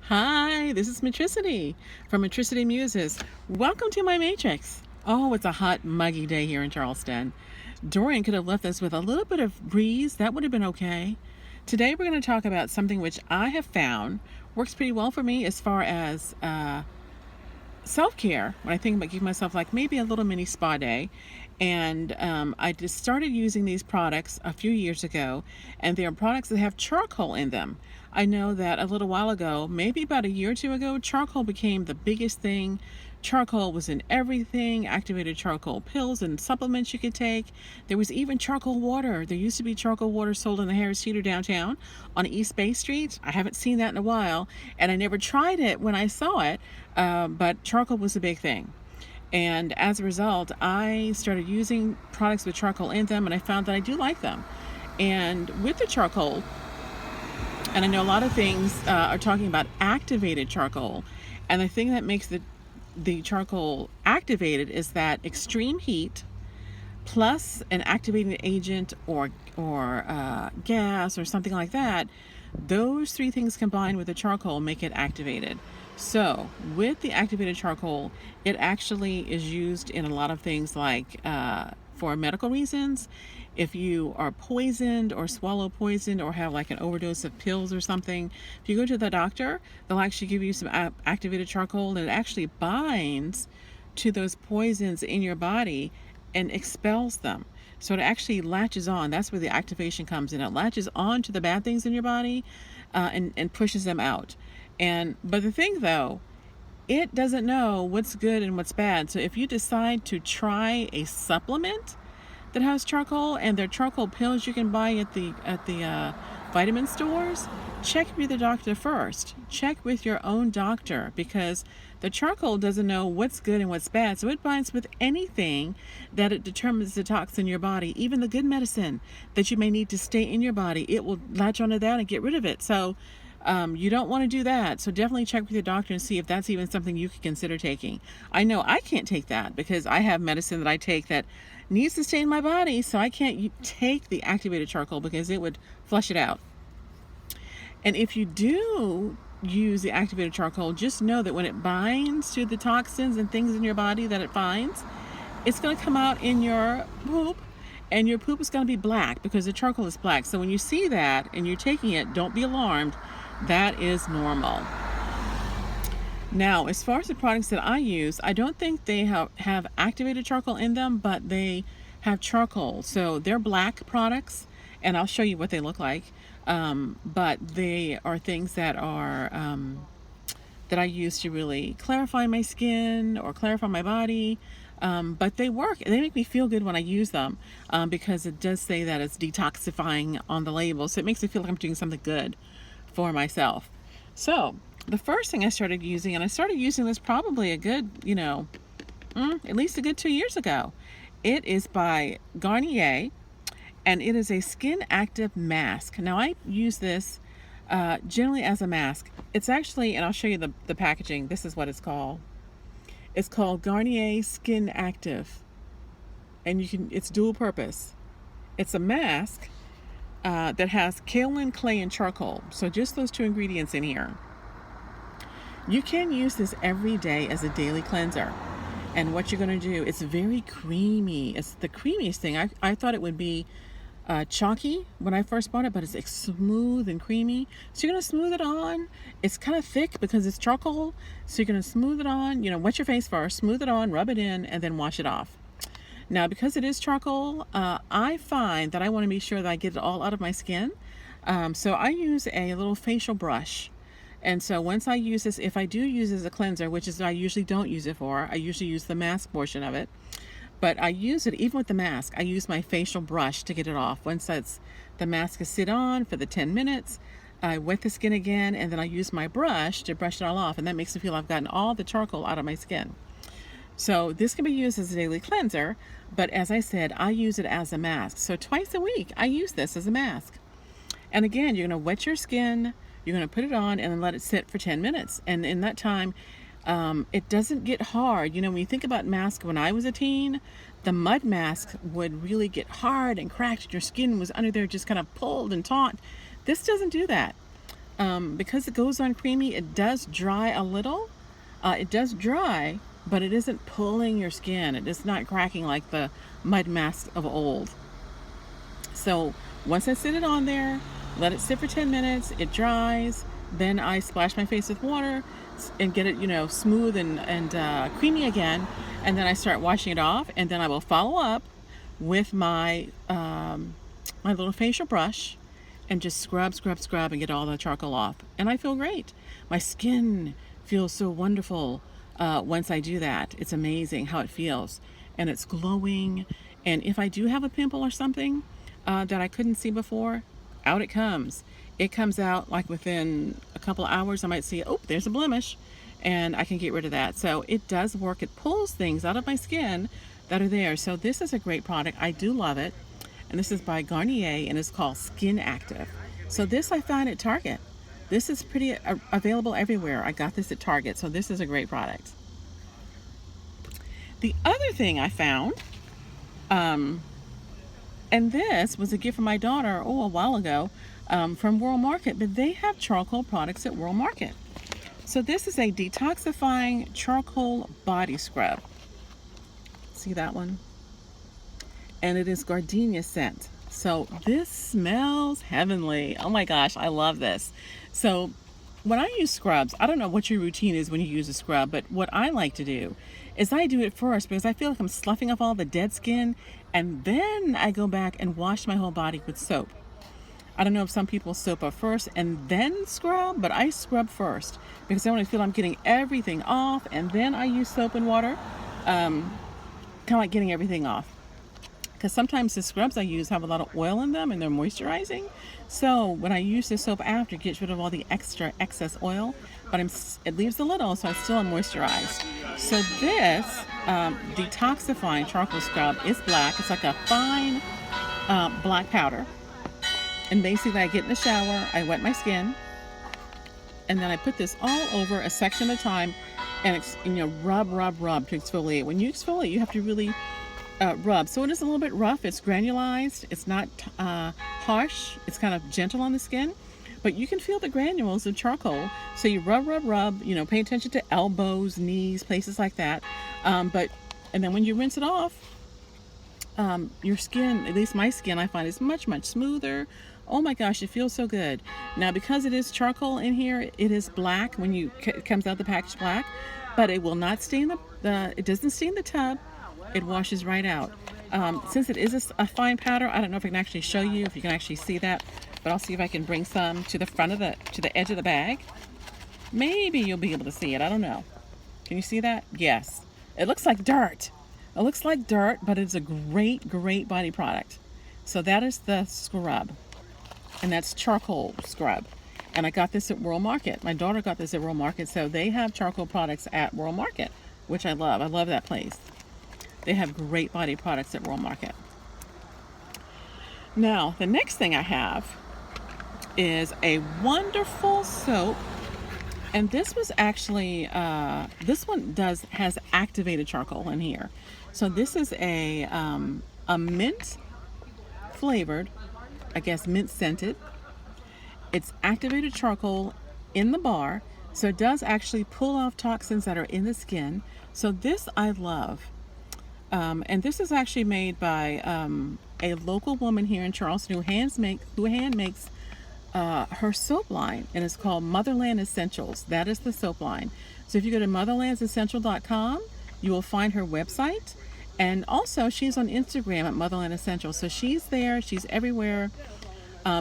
Hi, this is Matrixity from Matrixity Muses. Welcome to my Matrix. Oh, it's a hot, muggy day here in Charleston. Dorian could have left us with a little bit of breeze. That would have been okay. Today, we're going to talk about something which I have found works pretty well for me as far as self-care. When I think about giving myself like maybe a little mini spa day. And I just started using these products a few years ago, and they are products that have charcoal in them. I know that a little while ago, maybe about a year or two ago, charcoal became the biggest thing. Charcoal was in everything, activated charcoal pills and supplements you could take. There was even charcoal water. There used to be charcoal water sold in the Harris Teeter downtown on East Bay Street. I haven't seen that in a while, and I never tried it when I saw it, but charcoal was a big thing. And as a result, I started using products with charcoal in them, and I found that I do like them. And with the charcoal, and I know a lot of things are talking about activated charcoal, and the thing that makes the charcoal activated is that extreme heat plus an activating agent or gas or something like that. Those three things combined with the charcoal make it activated. So with the activated charcoal, it actually is used in a lot of things like for medical reasons. If you are poisoned or swallow poison or have like an overdose of pills or something, if you go to the doctor, they'll actually give you some activated charcoal, and it actually binds to those poisons in your body and expels them. So it actually latches on. That's where the activation comes in. It latches on to the bad things in your body and pushes them out. But the thing though, it doesn't know what's good and what's bad. So if you decide to try a supplement that has charcoal, and they're charcoal pills you can buy at the vitamin stores, check with the doctor first. Check with your own doctor, because the charcoal doesn't know what's good and what's bad. So it binds with anything that it determines the toxin in your body, even the good medicine that you may need to stay in your body. It will latch onto that and get rid of it. So you don't want to do that. So definitely check with your doctor and see if that's even something you could consider taking. I know I can't take that because I have medicine that I take that needs to stay in my body, so I can't take the activated charcoal because it would flush it out. And if you do use the activated charcoal, just know that when it binds to the toxins and things in your body that it finds, it's going to come out in your poop, and your poop is going to be black because the charcoal is black. So when you see that and you're taking it, don't be alarmed. That is normal. Now, as far as the products that I use, I don't think they have activated charcoal in them, but they have charcoal. So they're black products, and I'll show you what they look like. But they are things that are that I use to really clarify my skin or clarify my body. But they work. They make me feel good when I use them because it does say that it's detoxifying on the label. So it makes me feel like I'm doing something good for myself. So the first thing I started using, and I started using this probably a good, at least a good 2 years ago. It is by Garnier, and it is a skin active mask. Now I use this generally as a mask. It's actually, and I'll show you the packaging. This is what it's called. It's called Garnier Skin Active, and it's dual purpose. It's a mask that has kaolin, clay, and charcoal. So just those two ingredients in here. You can use this every day as a daily cleanser. And what you're going to do, it's very creamy. It's the creamiest thing. I thought it would be chalky when I first bought it, but it's like smooth and creamy. So you're going to smooth it on. It's kind of thick because it's charcoal. So you're going to smooth it on, wet your face first, smooth it on, rub it in, and then wash it off. Now, because it is charcoal, I find that I want to be sure that I get it all out of my skin. So I use a little facial brush. And so once I use this, if I do use it as a cleanser, which is I usually don't use it for, I usually use the mask portion of it. But I use it, even with the mask, I use my facial brush to get it off. Once the mask is sit on for the 10 minutes, I wet the skin again, and then I use my brush to brush it all off. And that makes me feel I've gotten all the charcoal out of my skin. So this can be used as a daily cleanser, but as I said, I use it as a mask. So twice a week, I use this as a mask. And again, you're going to wet your skin, you're going to put it on, and then let it sit for 10 minutes. And in that time, it doesn't get hard. When you think about masks when I was a teen, the mud mask would really get hard and cracked. Your skin was under there just kind of pulled and taut. This doesn't do that. because it goes on creamy, it does dry a little. It does dry, but it isn't pulling your skin. It is not cracking like the mud mask of old. So once I sit it on there, let it sit for 10 minutes, it dries, then I splash my face with water and get it, smooth and creamy again. And then I start washing it off, and then I will follow up with my my little facial brush and just scrub, scrub, scrub and get all the charcoal off. And I feel great. My skin feels so wonderful once I do that. It's amazing how it feels. And it's glowing. And if I do have a pimple or something that I couldn't see before, out it comes. It comes out like within a couple of hours. I might see, oh, there's a blemish, and I can get rid of that. So it does work. It pulls things out of my skin that are there. So this is a great product. I do love it. And this is by Garnier, and it's called Skin Active. So this I found at Target. This is pretty available everywhere. I got this at Target, so this is a great product. The other thing I found, and this was a gift from my daughter, a while ago, from World Market, but they have charcoal products at World Market. So this is a detoxifying charcoal body scrub. See that one? And it is gardenia scent. So this smells heavenly. Oh my gosh, I love this. So when I use scrubs, I don't know what your routine is when you use a scrub, but what I like to do is I do it first because I feel like I'm sloughing off all the dead skin, and then I go back and wash my whole body with soap. I don't know if some people soap up first and then scrub, but I scrub first because I want to feel I'm getting everything off, and then I use soap and water, kind of like getting everything off. Because sometimes the scrubs I use have a lot of oil in them and they're moisturizing. So when I use the soap after, it gets rid of all the excess oil, but it leaves a little, so I still am moisturized. So this detoxifying charcoal scrub is black. It's like a fine black powder. And basically I get in the shower, I wet my skin, and then I put this all over a section at a time, and rub to exfoliate. When you exfoliate, you have to really rub. So it is a little bit rough. It's granulized. It's not harsh. It's kind of gentle on the skin, but you can feel the granules of charcoal. So you rub. Pay attention to elbows, knees, places like that. And then when you rinse it off, your skin, at least my skin, I find is much smoother. Oh my gosh, it feels so good. Now, because it is charcoal in here, it is black when it comes out the package black, but it will not stain it doesn't stain the tub. It washes right out. Since it is a fine powder, I don't know if I can actually show you, if you can actually see that, but I'll see if I can bring some to the front of to the edge of the bag. Maybe you'll be able to see it. I don't know. Can you see that? Yes. It looks like dirt. It looks like dirt, but it's a great body product. So that is the scrub, and that's charcoal scrub. And I got this at World Market. My daughter got this at World Market, so they have charcoal products at World Market, which I love. I love that place. They have great body products at World Market. Now, the next thing I have is a wonderful soap. And this was actually, this one has activated charcoal in here. So this is a mint flavored, I guess mint scented. It's activated charcoal in the bar. So it does actually pull off toxins that are in the skin. So this I love. And this is actually made by a local woman here in Charleston who hand makes her soap line, and it's called Motherland Essentials. That is the soap line. So if you go to motherlandsessential.com, you will find her website, and also she's on Instagram at Motherland Essentials. So she's there, she's everywhere,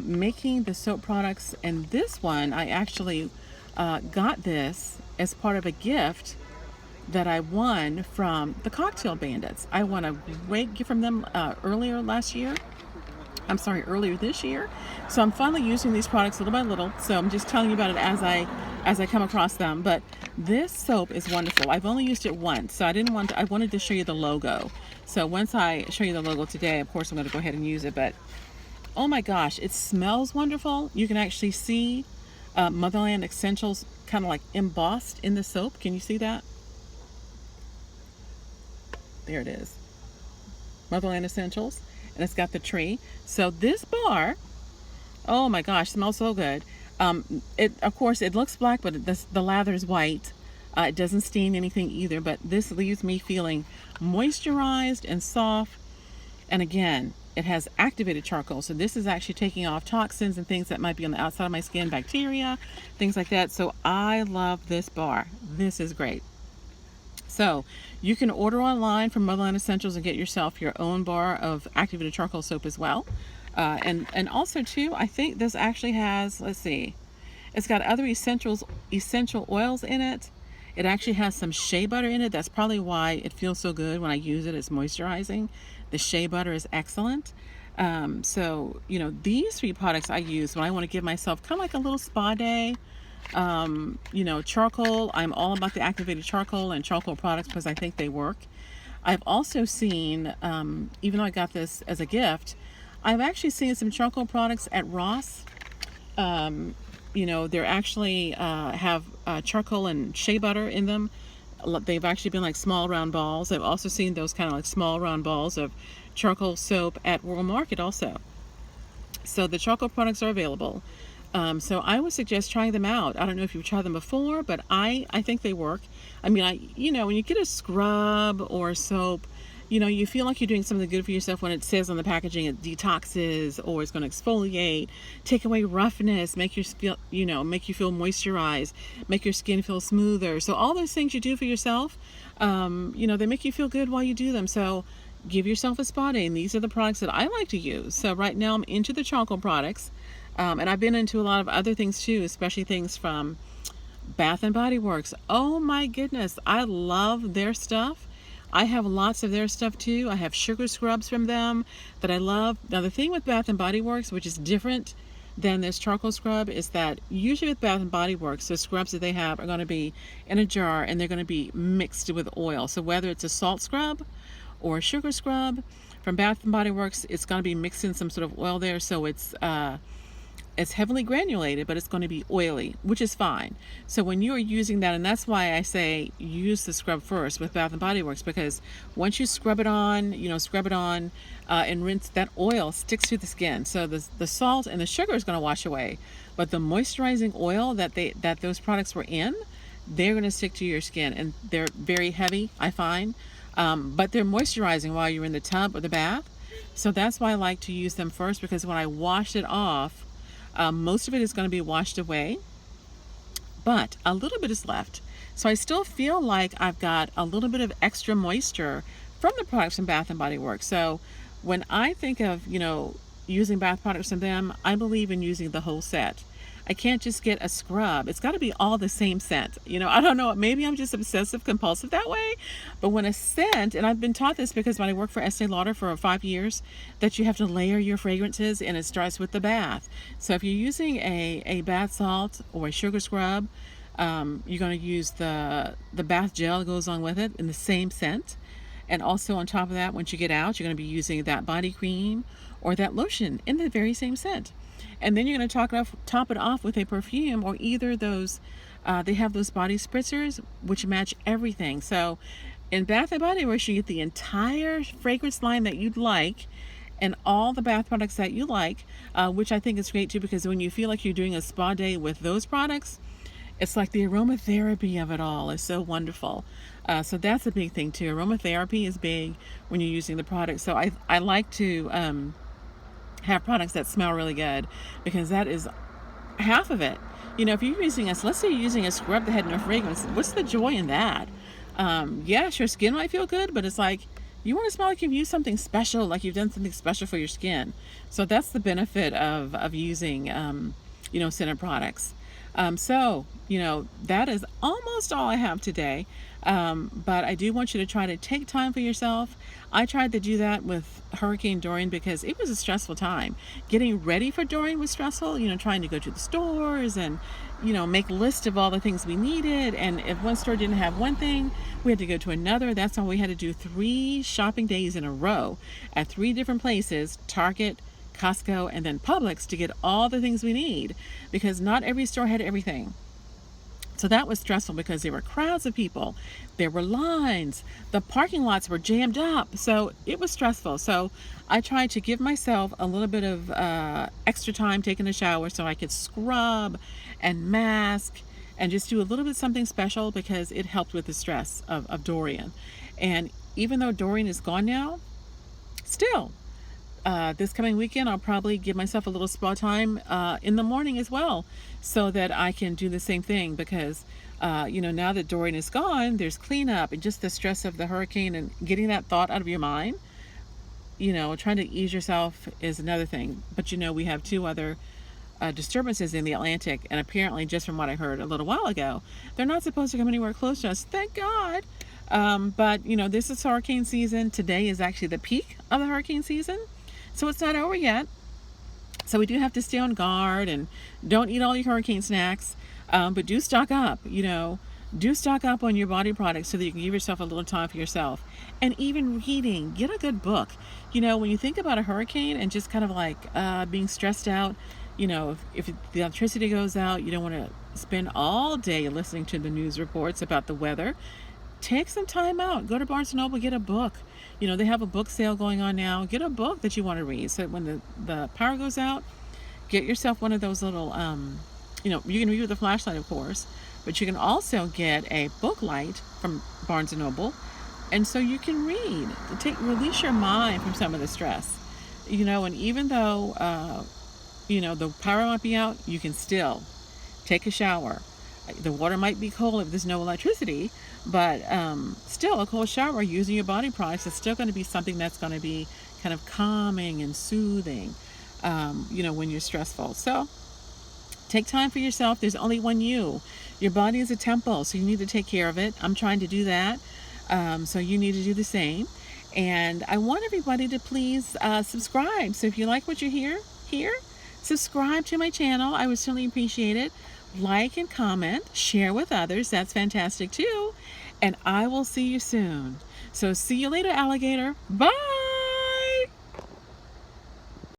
making the soap products. And this one, I actually got this as part of a gift that I won from the Cocktail Bandits. I won a great gift from them earlier this year. So I'm finally using these products little by little. So I'm just telling you about it as I come across them. But this soap is wonderful. I've only used it once, so I wanted to show you the logo. So once I show you the logo today, of course I'm going to go ahead and use it. But oh my gosh, it smells wonderful. You can actually see Motherland Essentials kind of like embossed in the soap. Can you see that? There it is. Motherland Essentials. And it's got the tree. So this bar, oh my gosh, smells so good. It, of course, it looks black, but the lather is white. It doesn't stain anything either, but this leaves me feeling moisturized and soft. And again, it has activated charcoal. So this is actually taking off toxins and things that might be on the outside of my skin, bacteria, things like that. So I love this bar. This is great. So you can order online from Motherland Essentials and get yourself your own bar of activated charcoal soap as well. And also too, I think this actually has, let's see, it's got other essential oils in it. It actually has some shea butter in it. That's probably why it feels so good when I use it. It's moisturizing. The shea butter is excellent. So, you know, these three products I use when I want to give myself kind of like a little spa day. You know, charcoal. I'm all about the activated charcoal and charcoal products because I think they work. I've also seen, even though I got this as a gift, I've actually seen some charcoal products at Ross. You know, they're actually have charcoal and shea butter in them. They've actually been like small round balls. I've also seen those kind of like small round balls of charcoal soap at World Market also. So the charcoal products are available. So I would suggest trying them out. I don't know if you've tried them before, but I think they work. I mean, you know, when you get a scrub or a soap, you know, you feel like you're doing something good for yourself when it says on the packaging it detoxes or it's going to exfoliate, take away roughness, make you feel, you know, make you feel moisturized, make your skin feel smoother. So all those things you do for yourself, you know, they make you feel good while you do them. So give yourself a spa day, and these are the products that I like to use. So right now I'm into the charcoal products, and I've been into a lot of other things too, especially things from Bath and Body Works. Oh my goodness, I love their stuff. I have lots of their stuff too. I have sugar scrubs from them that I love. Now the thing with Bath and Body Works, which is different than this charcoal scrub, is that usually with Bath and Body Works, the scrubs that they have are going to be in a jar and they're going to be mixed with oil. So whether it's a salt scrub or a sugar scrub from Bath and Body Works, it's going to be mixed in some sort of oil there. So it's heavily granulated, but it's going to be oily, which is fine. So when you are using that, and that's why I say use the scrub first with Bath and Body Works, because once you scrub it on, you know, and rinse, that oil sticks to the skin. So the salt and the sugar is going to wash away, but the moisturizing oil that those products were in, they're going to stick to your skin, and they're very heavy, I find, but they're moisturizing while you're in the tub or the bath. So that's why I like to use them first, because when I wash it off, most of it is going to be washed away, but a little bit is left. So I still feel like I've got a little bit of extra moisture from the products from Bath and Body Works. So when I think of, you know, using bath products from them, I believe in using the whole set. I can't just get a scrub. It's got to be all the same scent. You know, I don't know. Maybe I'm just obsessive compulsive that way. But when a scent, and I've been taught this because when I worked for Estee Lauder for 5 years, that you have to layer your fragrances, and it starts with the bath. So if you're using a bath salt or a sugar scrub, you're going to use the bath gel that goes along with it in the same scent. And also on top of that, once you get out, you're going to be using that body cream or that lotion in the very same scent. And then you're going to top it off with a perfume, or either those, they have those body spritzers which match everything. So in Bath and Body Works, you get the entire fragrance line that you'd like and all the bath products that you like, which I think is great too, because when you feel like you're doing a spa day with those products, it's like the aromatherapy of it all is so wonderful. So that's a big thing too. Aromatherapy is big when you're using the product. So I like to have products that smell really good, because that is half of it. You know, if you're using let's say you're using a scrub that had no fragrance, what's the joy in that? Yes, your skin might feel good, but it's like you want to smell like you've used something special, like you've done something special for your skin. So that's the benefit of using, you know, scented products. So, you know, that is almost all I have today. But I do want you to try to take time for yourself. I tried to do that with Hurricane Dorian because it was a stressful time. Getting ready for Dorian was stressful, you know, trying to go to the stores and, you know, make lists of all the things we needed. And if one store didn't have one thing, we had to go to another. That's why we had to do 3 shopping days in a row at 3 different places, Target, Costco, and then Publix, to get all the things we need, because not every store had everything. So that was stressful because there were crowds of people, there were lines, the parking lots were jammed up. So it was stressful. So I tried to give myself a little bit of extra time taking a shower so I could scrub and mask and just do a little bit something special because it helped with the stress of Dorian. And even though Dorian is gone now, still, this coming weekend, I'll probably give myself a little spa time in the morning as well so that I can do the same thing because, now that Dorian is gone, there's cleanup and just the stress of the hurricane and getting that thought out of your mind. Trying to ease yourself is another thing. But, we have two other disturbances in the Atlantic. And apparently, just from what I heard a little while ago, they're not supposed to come anywhere close to us. Thank God. But, this is hurricane season. Today is actually the peak of the hurricane season. So it's not over yet. So we do have to stay on guard and don't eat all your hurricane snacks. But do stock up, do stock up on your body products so that you can give yourself a little time for yourself. And even reading, get a good book. When you think about a hurricane and just kind of like being stressed out, if the electricity goes out, you don't want to spend all day listening to the news reports about the weather. Take some time out. Go to Barnes & Noble, get a book. They have a book sale going on now. Get a book that you want to read. So when the power goes out, get yourself one of those little, you can read with a flashlight, of course, but you can also get a book light from Barnes & Noble. And so you can read, release your mind from some of the stress, and even though, the power might be out, you can still take a shower. The water might be cold if there's no electricity, but still a cold shower using your body products is still going to be something that's going to be kind of calming and soothing, when you're stressful. So take time for yourself. There's only one you. Your body is a temple, so you need to take care of it. I'm trying to do that. So you need to do the same. And I want everybody to please subscribe. So if you like what you hear here, subscribe to my channel. I would certainly appreciate it. Like and comment, share with others. That's fantastic too. And I will see you soon. So see you later, alligator. Bye.